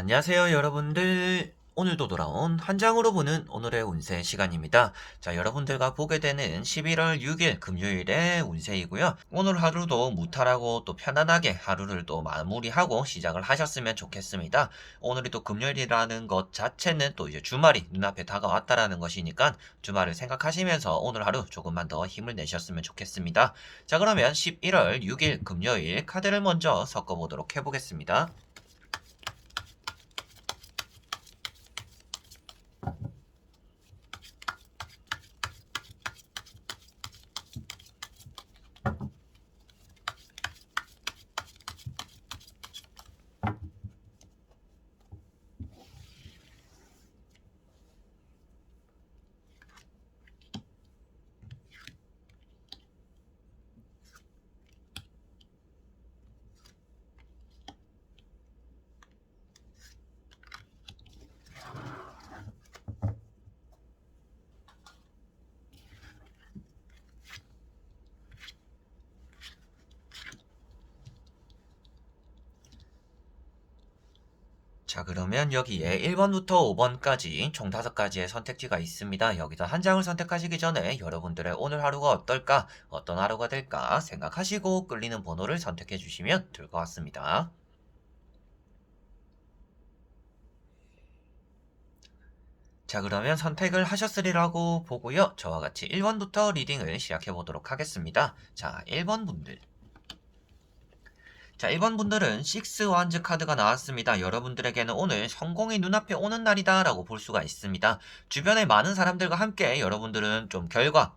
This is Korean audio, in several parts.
안녕하세요, 여러분들. 오늘도 돌아온 한 장으로 보는 오늘의 운세 시간입니다. 자, 여러분들과 보게 되는 11월 6일 금요일의 운세이고요. 오늘 하루도 무탈하고 또 편안하게 하루를 또 마무리하고 시작을 하셨으면 좋겠습니다. 오늘이 또 금요일이라는 것 자체는 또 이제 주말이 눈앞에 다가왔다라는 것이니까 주말을 생각하시면서 오늘 하루 조금만 더 힘을 내셨으면 좋겠습니다. 자, 그러면 11월 6일 금요일 카드를 먼저 섞어보도록 해보겠습니다. 자, 그러면 여기에 1번부터 5번까지 총 5가지의 선택지가 있습니다. 여기서 한 장을 선택하시기 전에 여러분들의 오늘 하루가 어떨까, 어떤 하루가 될까 생각하시고 끌리는 번호를 선택해 주시면 될 것 같습니다. 자, 그러면 선택을 하셨으리라고 보고요. 저와 같이 1번부터 리딩을 시작해 보도록 하겠습니다. 자, 1번 분들. 자, 1번 분들은 식스 완즈 카드가 나왔습니다. 여러분들에게는 오늘 성공이 눈앞에 오는 날이다 라고 볼 수가 있습니다. 주변에 많은 사람들과 함께 여러분들은 좀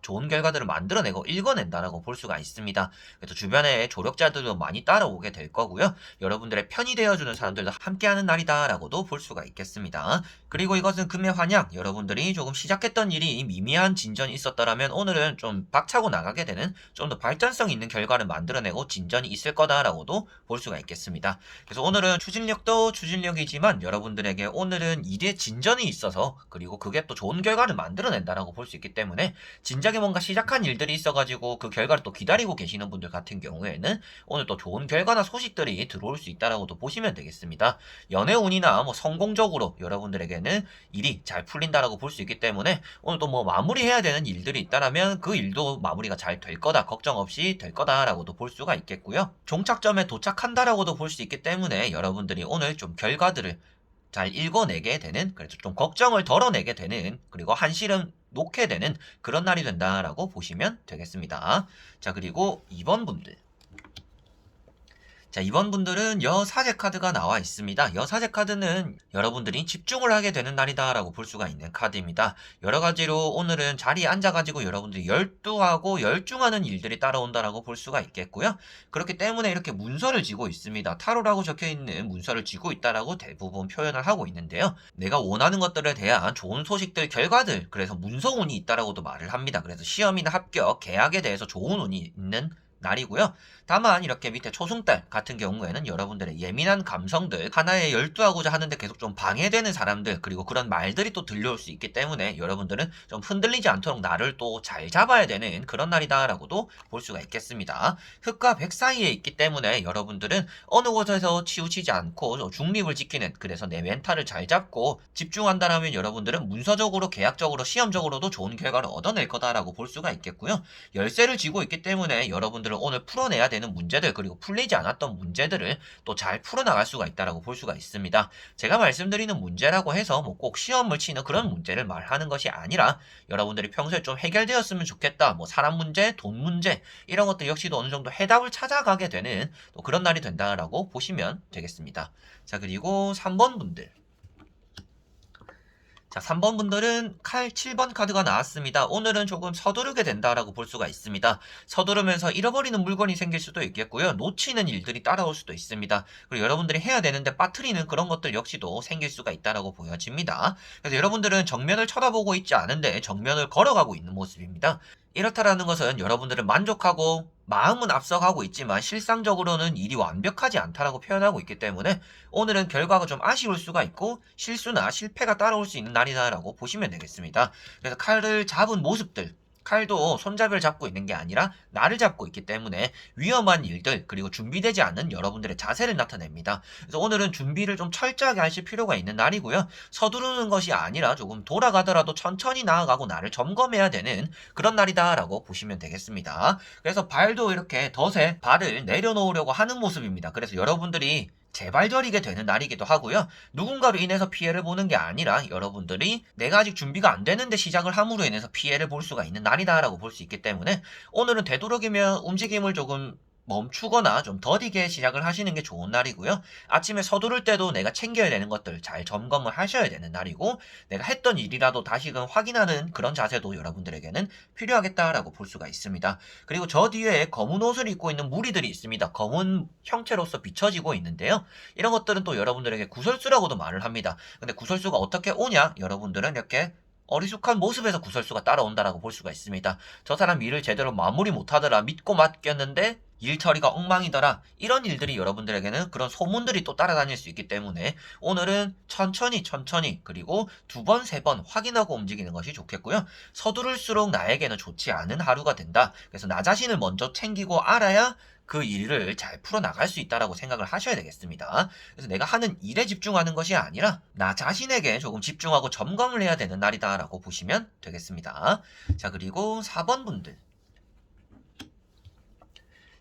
좋은 결과들을 만들어내고 읽어낸다라고 볼 수가 있습니다. 그래서 주변에 조력자들도 많이 따라오게 될 거고요. 여러분들의 편이 되어주는 사람들도 함께하는 날이다 라고도 볼 수가 있겠습니다. 그리고 이것은 금매환약, 여러분들이 조금 시작했던 일이 미미한 진전이 있었더라면 오늘은 좀 박차고 나가게 되는 좀 더 발전성 있는 결과를 만들어내고 진전이 있을 거다라고도 볼 수가 있겠습니다. 그래서 오늘은 추진력도 추진력이지만 여러분들에게 오늘은 일에 진전이 있어서 그리고 그게 또 좋은 결과를 만들어낸다라고 볼 수 있기 때문에 진작에 뭔가 시작한 일들이 있어가지고 그 결과를 또 기다리고 계시는 분들 같은 경우에는 오늘 또 좋은 결과나 소식들이 들어올 수 있다라고도 보시면 되겠습니다. 연애운이나 뭐 성공적으로 여러분들에게는 일이 잘 풀린다라고 볼 수 있기 때문에 오늘 또 뭐 마무리해야 되는 일들이 있다라면 그 일도 마무리가 잘 될 거다, 걱정 없이 될 거다라고도 볼 수가 있겠고요. 종착점에 도착한다라고도 볼 수 있기 때문에 여러분들이 오늘 좀 결과들을 잘 읽어내게 되는, 그래서 좀 걱정을 덜어내게 되는, 그리고 한시름 놓게 되는 그런 날이 된다라고 보시면 되겠습니다. 자, 그리고 2번 분들. 자, 이번 분들은 여사제 카드가 나와 있습니다. 여사제 카드는 여러분들이 집중을 하게 되는 날이다라고 볼 수가 있는 카드입니다. 여러 가지로 오늘은 자리에 앉아가지고 여러분들이 열두하고 열중하는 일들이 따라온다라고 볼 수가 있겠고요. 그렇기 때문에 이렇게 문서를 쥐고 있습니다. 타로라고 적혀 있는 문서를 쥐고 있다라고 대부분 표현을 하고 있는데요. 내가 원하는 것들에 대한 좋은 소식들, 결과들, 그래서 문서운이 있다라고도 말을 합니다. 그래서 시험이나 합격, 계약에 대해서 좋은 운이 있는 날이고요. 다만 이렇게 밑에 초승달 같은 경우에는 여러분들의 예민한 감성들, 하나에 열두하고자 하는데 계속 좀 방해되는 사람들, 그리고 그런 말들이 또 들려올 수 있기 때문에 여러분들은 좀 흔들리지 않도록 나를 또 잘 잡아야 되는 그런 날이다라고도 볼 수가 있겠습니다. 흑과 백 사이에 있기 때문에 여러분들은 어느 곳에서 치우치지 않고 중립을 지키는, 그래서 내 멘탈을 잘 잡고 집중한다라면 여러분들은 문서적으로, 계약적으로, 시험적으로도 좋은 결과를 얻어낼 거다라고 볼 수가 있겠고요. 열쇠를 쥐고 있기 때문에 여러분들은 오늘 풀어내야 되는 문제들, 그리고 풀리지 않았던 문제들을 또 잘 풀어나갈 수가 있다라고 볼 수가 있습니다. 제가 말씀드리는 문제라고 해서 뭐 꼭 시험을 치는 그런 문제를 말하는 것이 아니라 여러분들이 평소에 좀 해결되었으면 좋겠다, 뭐 사람 문제, 돈 문제, 이런 것들 역시도 어느 정도 해답을 찾아가게 되는 또 그런 날이 된다라고 보시면 되겠습니다. 자, 그리고 3번 분들. 자, 3번 분들은 칼 7번 카드가 나왔습니다. 오늘은 조금 서두르게 된다라고 볼 수가 있습니다. 서두르면서 잃어버리는 물건이 생길 수도 있겠고요. 놓치는 일들이 따라올 수도 있습니다. 그리고 여러분들이 해야 되는데 빠뜨리는 그런 것들 역시도 생길 수가 있다라고 보여집니다. 그래서 여러분들은 정면을 쳐다보고 있지 않은데 정면을 걸어가고 있는 모습입니다. 이렇다라는 것은 여러분들은 만족하고 마음은 앞서가고 있지만 실상적으로는 일이 완벽하지 않다라고 표현하고 있기 때문에 오늘은 결과가 좀 아쉬울 수가 있고 실수나 실패가 따라올 수 있는 날이다라고 보시면 되겠습니다. 그래서 칼을 잡은 모습들, 칼도 손잡이를 잡고 있는 게 아니라 나를 잡고 있기 때문에 위험한 일들 그리고 준비되지 않은 여러분들의 자세를 나타냅니다. 그래서 오늘은 준비를 좀 철저하게 하실 필요가 있는 날이고요. 서두르는 것이 아니라 조금 돌아가더라도 천천히 나아가고 나를 점검해야 되는 그런 날이다라고 보시면 되겠습니다. 그래서 발도 이렇게 덫에 발을 내려놓으려고 하는 모습입니다. 그래서 여러분들이 재발저리게 되는 날이기도 하고요. 누군가로 인해서 피해를 보는 게 아니라 여러분들이 내가 아직 준비가 안 되는데 시작을 함으로 인해서 피해를 볼 수가 있는 날이다라고 볼 수 있기 때문에 오늘은 되도록이면 움직임을 조금 멈추거나 좀 더디게 시작을 하시는 게 좋은 날이고요. 아침에 서두를 때도 내가 챙겨야 되는 것들 잘 점검을 하셔야 되는 날이고 내가 했던 일이라도 다시금 확인하는 그런 자세도 여러분들에게는 필요하겠다라고 볼 수가 있습니다. 그리고 저 뒤에 검은 옷을 입고 있는 무리들이 있습니다. 검은 형체로서 비춰지고 있는데요. 이런 것들은 또 여러분들에게 구설수라고도 말을 합니다. 근데 구설수가 어떻게 오냐? 여러분들은 이렇게 어리숙한 모습에서 구설수가 따라온다라고 볼 수가 있습니다. 저 사람 일을 제대로 마무리 못하더라, 믿고 맡겼는데 일 처리가 엉망이더라, 이런 일들이 여러분들에게는 그런 소문들이 또 따라다닐 수 있기 때문에 오늘은 천천히 그리고 두 번, 세 번 확인하고 움직이는 것이 좋겠고요. 서두를수록 나에게는 좋지 않은 하루가 된다. 그래서 나 자신을 먼저 챙기고 알아야 그 일을 잘 풀어나갈 수 있다라고 생각을 하셔야 되겠습니다. 그래서 내가 하는 일에 집중하는 것이 아니라 나 자신에게 조금 집중하고 점검을 해야 되는 날이다라고 보시면 되겠습니다. 자, 그리고 4번 분들.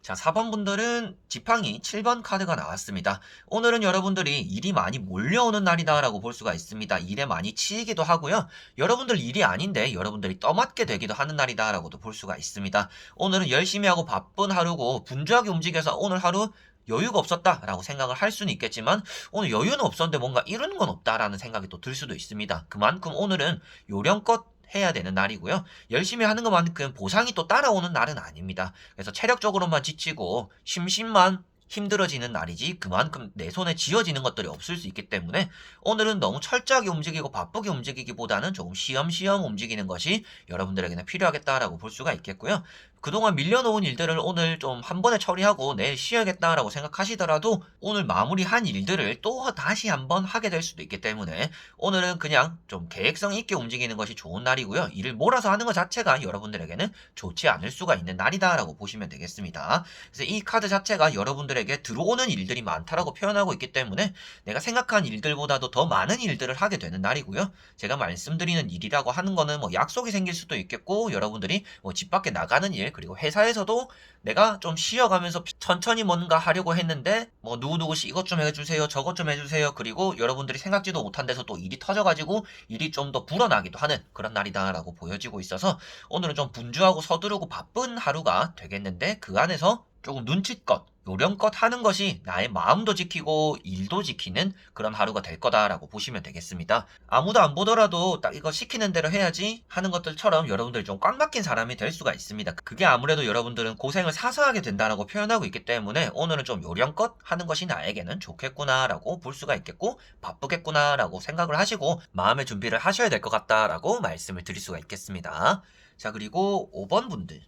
자, 4번 분들은 지팡이 7번 카드가 나왔습니다. 오늘은 여러분들이 일이 많이 몰려오는 날이다라고 볼 수가 있습니다. 일에 많이 치이기도 하고요. 여러분들 일이 아닌데 여러분들이 떠맡게 되기도 하는 날이다라고도 볼 수가 있습니다. 오늘은 열심히 하고 바쁜 하루고 분주하게 움직여서 오늘 하루 여유가 없었다라고 생각을 할 수는 있겠지만 오늘 여유는 없었는데 뭔가 이루는 건 없다라는 생각이 또 들 수도 있습니다. 그만큼 오늘은 요령껏 해야 되는 날이고요. 열심히 하는 것만큼 보상이 또 따라오는 날은 아닙니다. 그래서 체력적으로만 지치고 심신만 힘들어지는 날이지 그만큼 내 손에 쥐어지는 것들이 없을 수 있기 때문에 오늘은 너무 철저하게 움직이고 바쁘게 움직이기보다는 조금 쉬엄쉬엄 움직이는 것이 여러분들에게는 필요하겠다라고 볼 수가 있겠고요. 그동안 밀려놓은 일들을 오늘 좀 한 번에 처리하고 내일 쉬어야겠다라고 생각하시더라도 오늘 마무리한 일들을 또 다시 한번 하게 될 수도 있기 때문에 오늘은 그냥 좀 계획성 있게 움직이는 것이 좋은 날이고요. 일을 몰아서 하는 것 자체가 여러분들에게는 좋지 않을 수가 있는 날이다라고 보시면 되겠습니다. 그래서 이 카드 자체가 여러분들에게 들어오는 일들이 많다라고 표현하고 있기 때문에 내가 생각한 일들보다도 더 많은 일들을 하게 되는 날이고요. 제가 말씀드리는 일이라고 하는 거는 뭐 약속이 생길 수도 있겠고 여러분들이 뭐 집 밖에 나가는 일 그리고 회사에서도 내가 좀 쉬어가면서 천천히 뭔가 하려고 했는데 뭐 누구누구씨 이것 좀 해주세요 저것 좀 해주세요 그리고 여러분들이 생각지도 못한 데서 또 일이 터져가지고 일이 좀 더 불어나기도 하는 그런 날이다라고 보여지고 있어서 오늘은 좀 분주하고 서두르고 바쁜 하루가 되겠는데 그 안에서 조금 눈치껏 요령껏 하는 것이 나의 마음도 지키고 일도 지키는 그런 하루가 될 거다라고 보시면 되겠습니다. 아무도 안 보더라도 딱 이거 시키는 대로 해야지 하는 것들처럼 여러분들이 좀 꽉 막힌 사람이 될 수가 있습니다. 그게 아무래도 여러분들은 고생을 사서 하게 된다라고 표현하고 있기 때문에 오늘은 좀 요령껏 하는 것이 나에게는 좋겠구나라고 볼 수가 있겠고 바쁘겠구나라고 생각을 하시고 마음의 준비를 하셔야 될 것 같다라고 말씀을 드릴 수가 있겠습니다. 자, 그리고 5번 분들.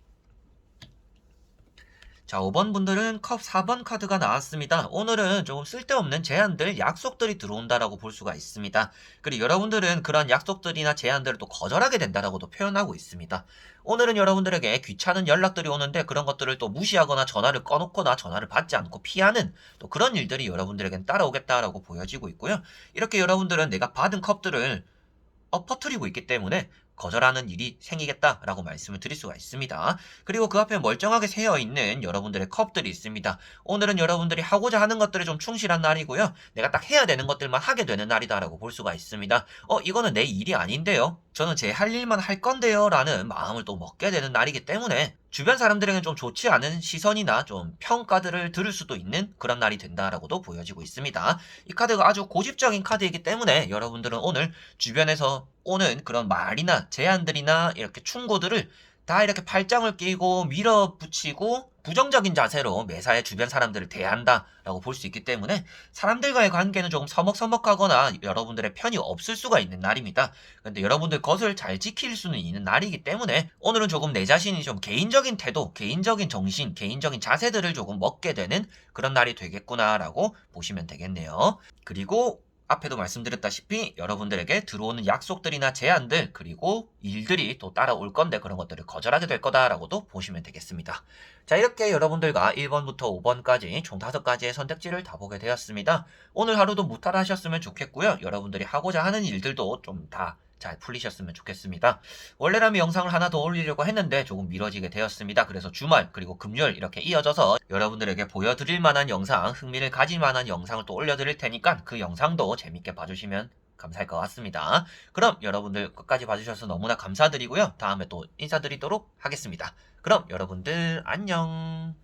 자, 5번 분들은 컵 4번 카드가 나왔습니다. 오늘은 조금 쓸데없는 제안들, 약속들이 들어온다라고 볼 수가 있습니다. 그리고 여러분들은 그런 약속들이나 제안들을 또 거절하게 된다라고도 표현하고 있습니다. 오늘은 여러분들에게 귀찮은 연락들이 오는데 그런 것들을 또 무시하거나 전화를 꺼놓거나 전화를 받지 않고 피하는 또 그런 일들이 여러분들에겐 따라오겠다라고 보여지고 있고요. 이렇게 여러분들은 내가 받은 컵들을 퍼뜨리고 있기 때문에 거절하는 일이 생기겠다라고 말씀을 드릴 수가 있습니다. 그리고 그 앞에 멀쩡하게 새어 있는 여러분들의 컵들이 있습니다. 오늘은 여러분들이 하고자 하는 것들에 좀 충실한 날이고요. 내가 딱 해야 되는 것들만 하게 되는 날이다라고 볼 수가 있습니다. 이거는 내 일이 아닌데요. 저는 제 할 일만 할 건데요. 라는 마음을 또 먹게 되는 날이기 때문에 주변 사람들에게는 좀 좋지 않은 시선이나 좀 평가들을 들을 수도 있는 그런 날이 된다라고도 보여지고 있습니다. 이 카드가 아주 고집적인 카드이기 때문에 여러분들은 오늘 주변에서 오는 그런 말이나 제안들이나 이렇게 충고들을 다 이렇게 팔짱을 끼고 밀어붙이고 부정적인 자세로 매사에 주변 사람들을 대한다라고 볼 수 있기 때문에 사람들과의 관계는 조금 서먹서먹하거나 여러분들의 편이 없을 수가 있는 날입니다. 근데 여러분들 것을 잘 지킬 수는 있는 날이기 때문에 오늘은 조금 내 자신이 좀 개인적인 태도, 개인적인 정신, 개인적인 자세들을 조금 먹게 되는 그런 날이 되겠구나라고 보시면 되겠네요. 그리고 앞에도 말씀드렸다시피 여러분들에게 들어오는 약속들이나 제안들 그리고 일들이 또 따라올 건데 그런 것들을 거절하게 될 거다라고도 보시면 되겠습니다. 자, 이렇게 여러분들과 1번부터 5번까지 총 5가지의 선택지를 다 보게 되었습니다. 오늘 하루도 무탈하셨으면 좋겠고요. 여러분들이 하고자 하는 일들도 좀 다 잘 풀리셨으면 좋겠습니다. 원래라면 영상을 하나 더 올리려고 했는데 조금 미뤄지게 되었습니다. 그래서 주말 그리고 금요일 이렇게 이어져서 여러분들에게 보여드릴 만한 영상, 흥미를 가질 만한 영상을 또 올려드릴 테니까 그 영상도 재밌게 봐주시면 감사할 것 같습니다. 그럼 여러분들 끝까지 봐주셔서 너무나 감사드리고요. 다음에 또 인사드리도록 하겠습니다. 그럼 여러분들 안녕.